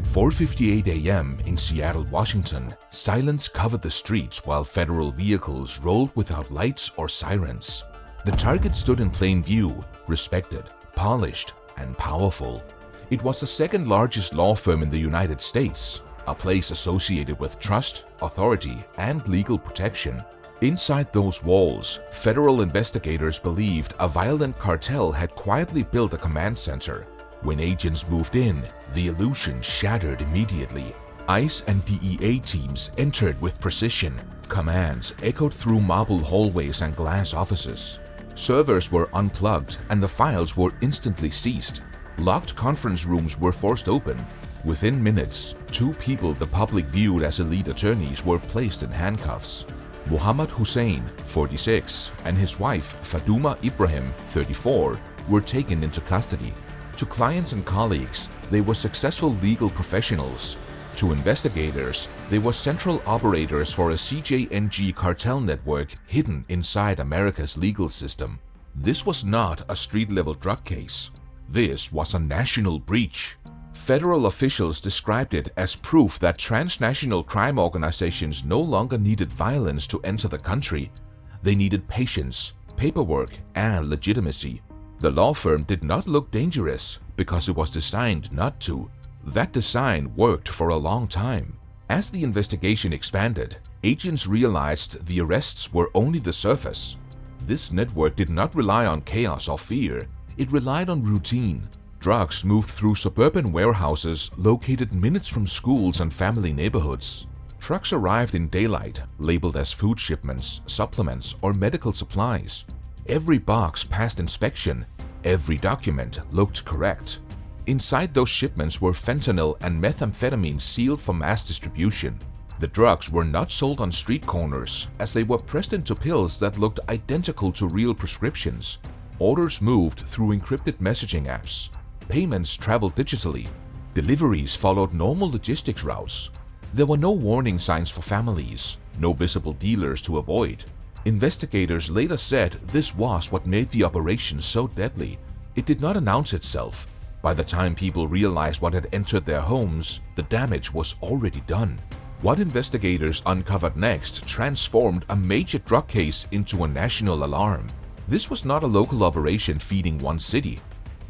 At 4:58 a.m. in Seattle, Washington, silence covered the streets while federal vehicles rolled without lights or sirens. The target stood in plain view, respected, polished, and powerful. It was the second largest law firm in the United States, a place associated with trust, authority, and legal protection. Inside those walls, federal investigators believed a violent cartel had quietly built a command center. When agents moved in, the illusion shattered immediately. ICE and DEA teams entered with precision. Commands echoed through marble hallways and glass offices. Servers were unplugged and the files were instantly seized. Locked conference rooms were forced open. Within minutes, 2 people the public viewed as elite attorneys were placed in handcuffs. Mohammed Hussein, 46, and his wife Faduma Ibrahim, 34, were taken into custody. To clients and colleagues, they were successful legal professionals. To investigators, they were central operators for a CJNG cartel network hidden inside America's legal system. This was not a street-level drug case. This was a national breach. Federal officials described it as proof that transnational crime organizations no longer needed violence to enter the country. They needed patience, paperwork, and legitimacy. The law firm did not look dangerous because it was designed not to. That design worked for a long time. As the investigation expanded, agents realized the arrests were only the surface. This network did not rely on chaos or fear. It relied on routine. Drugs moved through suburban warehouses located minutes from schools and family neighborhoods. Trucks arrived in daylight, labeled as food shipments, supplements, or medical supplies. Every box passed inspection. Every document looked correct. Inside those shipments were fentanyl and methamphetamine sealed for mass distribution. The drugs were not sold on street corners, as they were pressed into pills that looked identical to real prescriptions. Orders moved through encrypted messaging apps. Payments traveled digitally. Deliveries followed normal logistics routes. There were no warning signs for families, no visible dealers to avoid. Investigators later said this was what made the operation so deadly. It did not announce itself. By the time people realized what had entered their homes, the damage was already done. What investigators uncovered next transformed a major drug case into a national alarm. This was not a local operation feeding one city.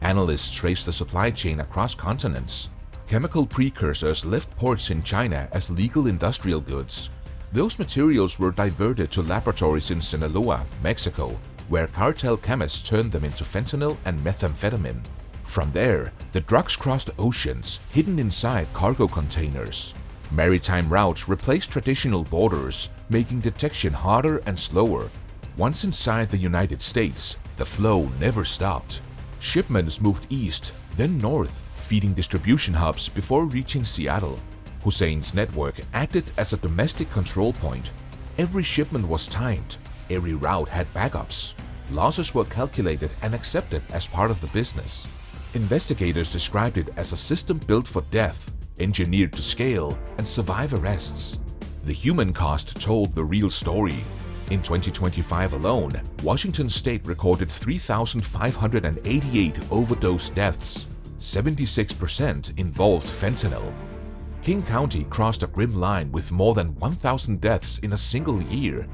Analysts traced the supply chain across continents. Chemical precursors left ports in China as legal industrial goods. Those materials were diverted to laboratories in Sinaloa, Mexico, where cartel chemists turned them into fentanyl and methamphetamine. From there, the drugs crossed oceans, hidden inside cargo containers. Maritime routes replaced traditional borders, making detection harder and slower. Once inside the United States, the flow never stopped. Shipments moved east, then north, feeding distribution hubs before reaching Seattle. Hussein's network acted as a domestic control point. Every shipment was timed. Every route had backups. Losses were calculated and accepted as part of the business. Investigators described it as a system built for death, engineered to scale and survive arrests. The human cost told the real story. In 2025 alone, Washington state recorded 3,588 overdose deaths. 76% involved fentanyl. King County crossed a grim line with more than 1,000 deaths in a single year.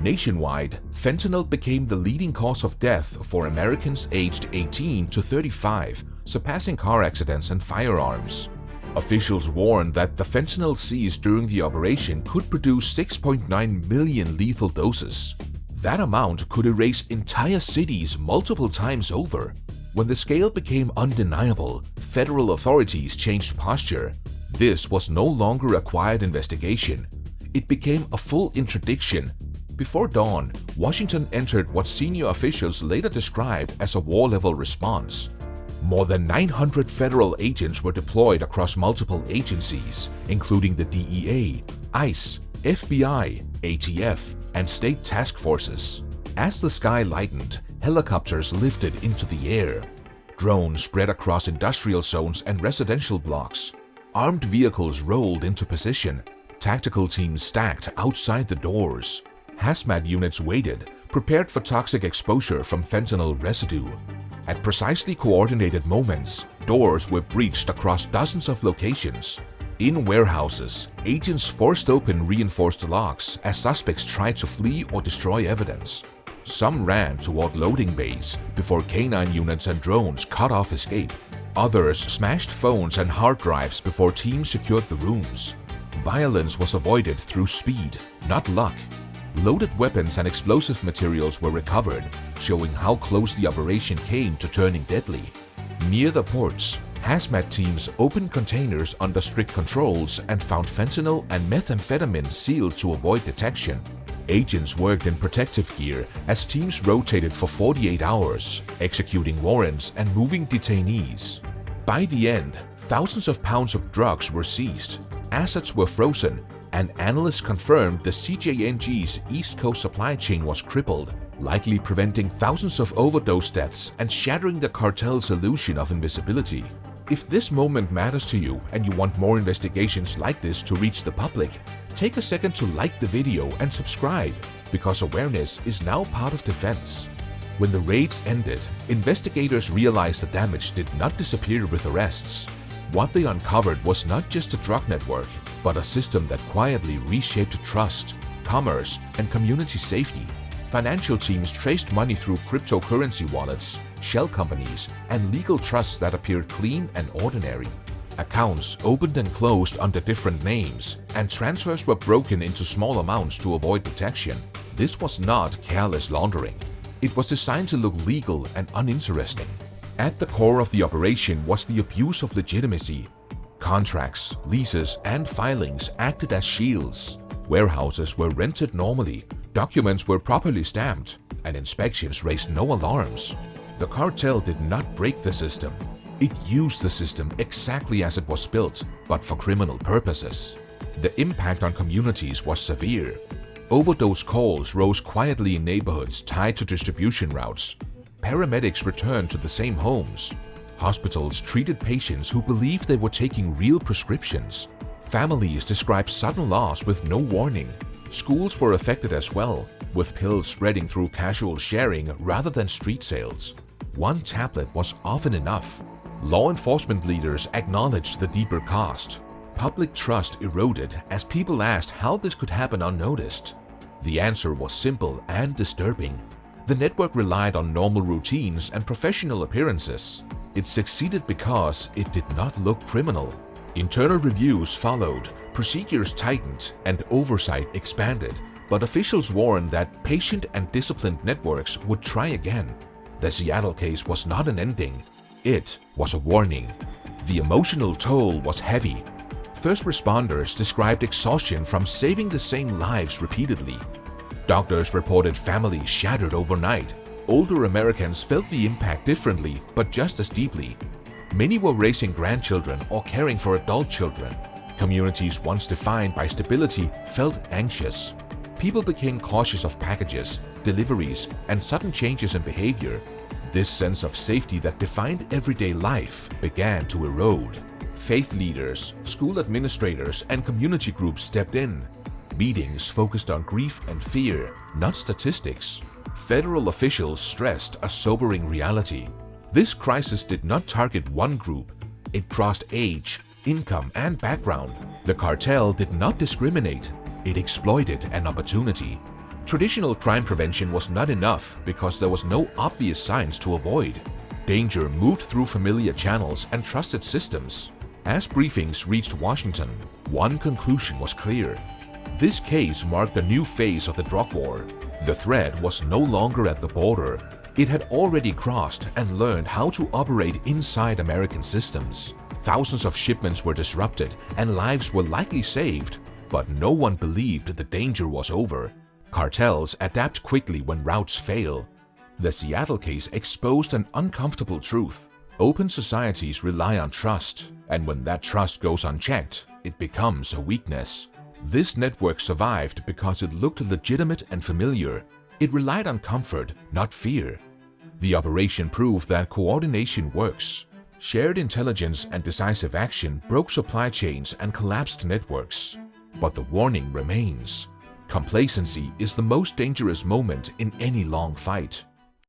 Nationwide, fentanyl became the leading cause of death for Americans aged 18 to 35, surpassing car accidents and firearms. Officials warned that the fentanyl seized during the operation could produce 6.9 million lethal doses. That amount could erase entire cities multiple times over. When the scale became undeniable, federal authorities changed posture. This was no longer a quiet investigation. It became a full interdiction. Before dawn, Washington entered what senior officials later described as a war-level response. More than 900 federal agents were deployed across multiple agencies, including the DEA, ICE, FBI, ATF, and state task forces. As the sky lightened, helicopters lifted into the air. Drones spread across industrial zones and residential blocks. Armed vehicles rolled into position. Tactical teams stacked outside the doors. Hazmat units waited, prepared for toxic exposure from fentanyl residue. At precisely coordinated moments, doors were breached across dozens of locations. In warehouses, agents forced open reinforced locks as suspects tried to flee or destroy evidence. Some ran toward loading bays before canine units and drones cut off escape. Others smashed phones and hard drives before teams secured the rooms. Violence was avoided through speed, not luck. Loaded weapons and explosive materials were recovered, showing how close the operation came to turning deadly. Near the ports, hazmat teams opened containers under strict controls and found fentanyl and methamphetamine sealed to avoid detection. Agents worked in protective gear as teams rotated for 48 hours, executing warrants and moving detainees. By the end, thousands of pounds of drugs were seized, assets were frozen, and analysts confirmed the CJNG's East Coast supply chain was crippled, likely preventing thousands of overdose deaths and shattering the cartel's illusion of invisibility. If this moment matters to you and you want more investigations like this to reach the public, take a second to like the video and subscribe, because awareness is now part of defense. When the raids ended, investigators realized the damage did not disappear with arrests. What they uncovered was not just a drug network, but a system that quietly reshaped trust, commerce, and community safety. Financial teams traced money through cryptocurrency wallets, shell companies, and legal trusts that appeared clean and ordinary. Accounts opened and closed under different names, and transfers were broken into small amounts to avoid detection. This was not careless laundering. It was designed to look legal and uninteresting. At the core of the operation was the abuse of legitimacy. Contracts, leases, and filings acted as shields. Warehouses were rented normally, documents were properly stamped, and inspections raised no alarms. The cartel did not break the system. It used the system exactly as it was built, but for criminal purposes. The impact on communities was severe. Overdose calls rose quietly in neighborhoods tied to distribution routes. Paramedics returned to the same homes. Hospitals treated patients who believed they were taking real prescriptions. Families described sudden loss with no warning. Schools were affected as well, with pills spreading through casual sharing rather than street sales. One tablet was often enough. Law enforcement leaders acknowledged the deeper cost. Public trust eroded as people asked how this could happen unnoticed. The answer was simple and disturbing. The network relied on normal routines and professional appearances. It succeeded because it did not look criminal. Internal reviews followed, procedures tightened, and oversight expanded. But officials warned that patient and disciplined networks would try again. The Seattle case was not an ending. It was a warning. The emotional toll was heavy. First responders described exhaustion from saving the same lives repeatedly. Doctors reported families shattered overnight. Older Americans felt the impact differently, but just as deeply. Many were raising grandchildren or caring for adult children. Communities once defined by stability felt anxious. People became cautious of packages, deliveries, and sudden changes in behavior. This sense of safety that defined everyday life began to erode. Faith leaders, school administrators, and community groups stepped in. Meetings focused on grief and fear, not statistics. Federal officials stressed a sobering reality. This crisis did not target one group. It crossed age, income, and background. The cartel did not discriminate. It exploited an opportunity. Traditional crime prevention was not enough because there was no obvious signs to avoid. Danger moved through familiar channels and trusted systems. As briefings reached Washington, one conclusion was clear. This case marked a new phase of the drug war. The threat was no longer at the border. It had already crossed and learned how to operate inside American systems. Thousands of shipments were disrupted and lives were likely saved, but no one believed the danger was over. Cartels adapt quickly when routes fail. The Seattle case exposed an uncomfortable truth. Open societies rely on trust, and when that trust goes unchecked, it becomes a weakness. This network survived because it looked legitimate and familiar. It relied on comfort, not fear. The operation proved that coordination works. Shared intelligence and decisive action broke supply chains and collapsed networks. But the warning remains. Complacency is the most dangerous moment in any long fight.